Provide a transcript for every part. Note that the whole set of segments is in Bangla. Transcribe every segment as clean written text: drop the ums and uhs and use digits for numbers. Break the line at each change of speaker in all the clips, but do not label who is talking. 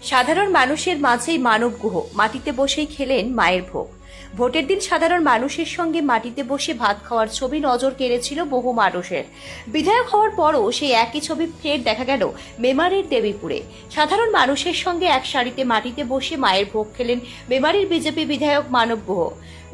সাধারণ মানুষের মাঝেই মানব গুহ, মাটিতে বসেই খেলেন মায়ের ভোগ। ভোটের দিন সাধারণ মানুষের সঙ্গে মাটিতে বসে ভাত খাওয়ার ছবি নজর কেড়েছিল বহু মানুষের। বিধায়ক হওয়ার পরও সেই একই ছবি ফের দেখা গেল মেমারির দেবীপুরে। সাধারণ মানুষের সঙ্গে এক সারিতে মাটিতে বসে মায়ের ভোগ খেলেন মেমারির বিজেপি বিধায়ক মানব গুহ।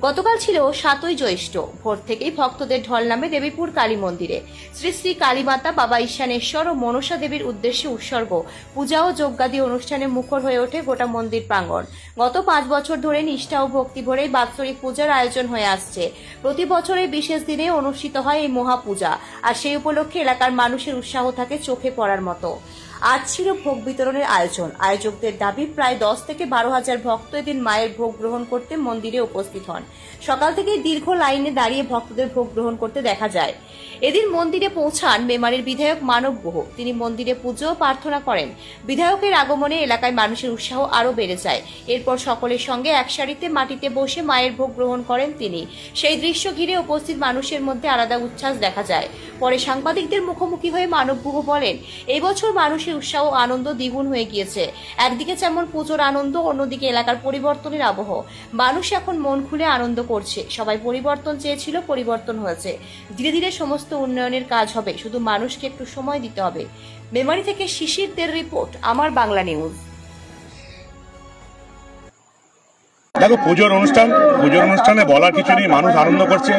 গতকাল ছিল 7ই জ্যৈষ্ঠ। ভোর থেকেই ভক্তদের ঢল নামে দেবীপুর কালী মন্দিরে। শ্রী শ্রী কালীমাতা, বাবা ঈশানেশ্বর ও মনসা দেবীর উদ্দেশ্যে উৎসর্গ, পূজা ও যজ্ঞাদি অনুষ্ঠানে মুখর হয়ে ওঠে গোটা মন্দির প্রাঙ্গণ। গত 5 বছর ধরে নিষ্ঠা ও ভক্তি ভরে বাৎসরিক পূজার আয়োজন হয়ে আসছে। প্রতি বছরের বিশেষ দিনে অনুষ্ঠিত হয় এই মহাপূজা, আর সেই উপলক্ষে এলাকার মানুষের উৎসাহ থাকে চোখে পড়ার মতো। আজ ছিল ভোগ বিতরণের আয়োজন। আয়োজকদের দাবি প্রায় 10 থেকে 12,000 ভক্ত এদিন মায়ের ভোগ গ্রহণ করতে মন্দিরে উপস্থিত হন। সকাল থেকেই দীর্ঘ লাইনে দাঁড়িয়ে ভক্তদের ভোগ গ্রহণ করতে দেখা যায়। এদিন মন্দিরে পৌঁছান মেমারির বিধায়ক মানব গুহ। তিনি মন্দিরে পুজো ও প্রার্থনা করেন। বিধায়কের আগমনে এলাকায় মানুষের উৎসাহ আরও বেড়ে যায়। এরপর সকলের সঙ্গে এক সারিতে মাটিতে বসে মায়ের ভোগ গ্রহণ করেন তিনি। সেই দৃশ্য ঘিরে উপস্থিত মানুষের মধ্যে আলাদা উচ্ছ্বাস দেখা যায়। পরে সাংবাদিকদের মুখোমুখি হয়ে মানব গুহ বলেন, এই বছর মানুষের উৎসাহ আনন্দ দ্বিগুণ হয়ে গিয়েছে। একদিকে যেমন পুজোর আনন্দ, অন্যদিকে এলাকার পরিবর্তনের আবহ। মানুষ এখন মন খুলে আনন্দ করছে। সবাই পরিবর্তন চেয়েছিল, পরিবর্তন হয়েছে। ধীরে ধীরে সমস্ত উন্নয়নের কাজ হবে, শুধু মানুষকে একটু সময় দিতে হবে। মেমারি থেকে শিশিরদের রিপোর্ট, আমার বাংলা নিউজ।
দেখো, পুজোর অনুষ্ঠানে বলার কিছু নেই। মানুষ আনন্দ করছে,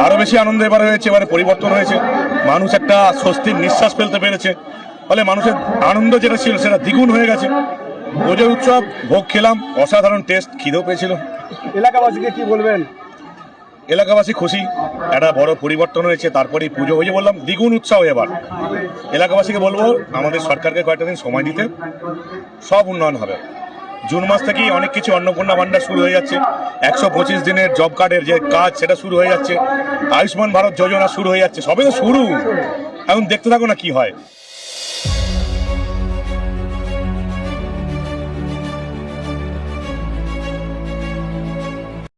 আরো বেশি আনন্দ এবারে হয়েছে। এবারে পরিবর্তন হয়েছে, মানুষ একটা স্বস্তির নিঃশ্বাস ফেলতে পেরেছে। ফলে মানুষের আনন্দ যেটা ছিল সেটা দ্বিগুণ হয়ে গেছে। পুজোর উৎসব, ভোগ খেলাম, অসাধারণ টেস্ট, খিদেও পেয়েছিল।
এলাকাবাসীকে কি বলবেন?
এলাকাবাসী খুশি, একটা বড় পরিবর্তন হয়েছে। তারপরে পুজো হয়ে বললাম দ্বিগুণ উৎসাহ। এবার এলাকাবাসীকে বলবো আমাদের সরকারকে কয়েকটা দিন সময় দিতে, সব উন্নয়ন হবে। জুন মাস থেকেই অনেক কিছু, অন্নপূর্ণা ভান্ডার শুরু হয়ে যাচ্ছে, 125 দিনের জব কার্ডের যে কাজ সেটা শুরু হয়ে যাচ্ছে, আয়ুষ্মান ভারত যোজনা শুরু হয়ে যাচ্ছে। সবে তো শুরু, এখন দেখতে থাকো না কি হয়।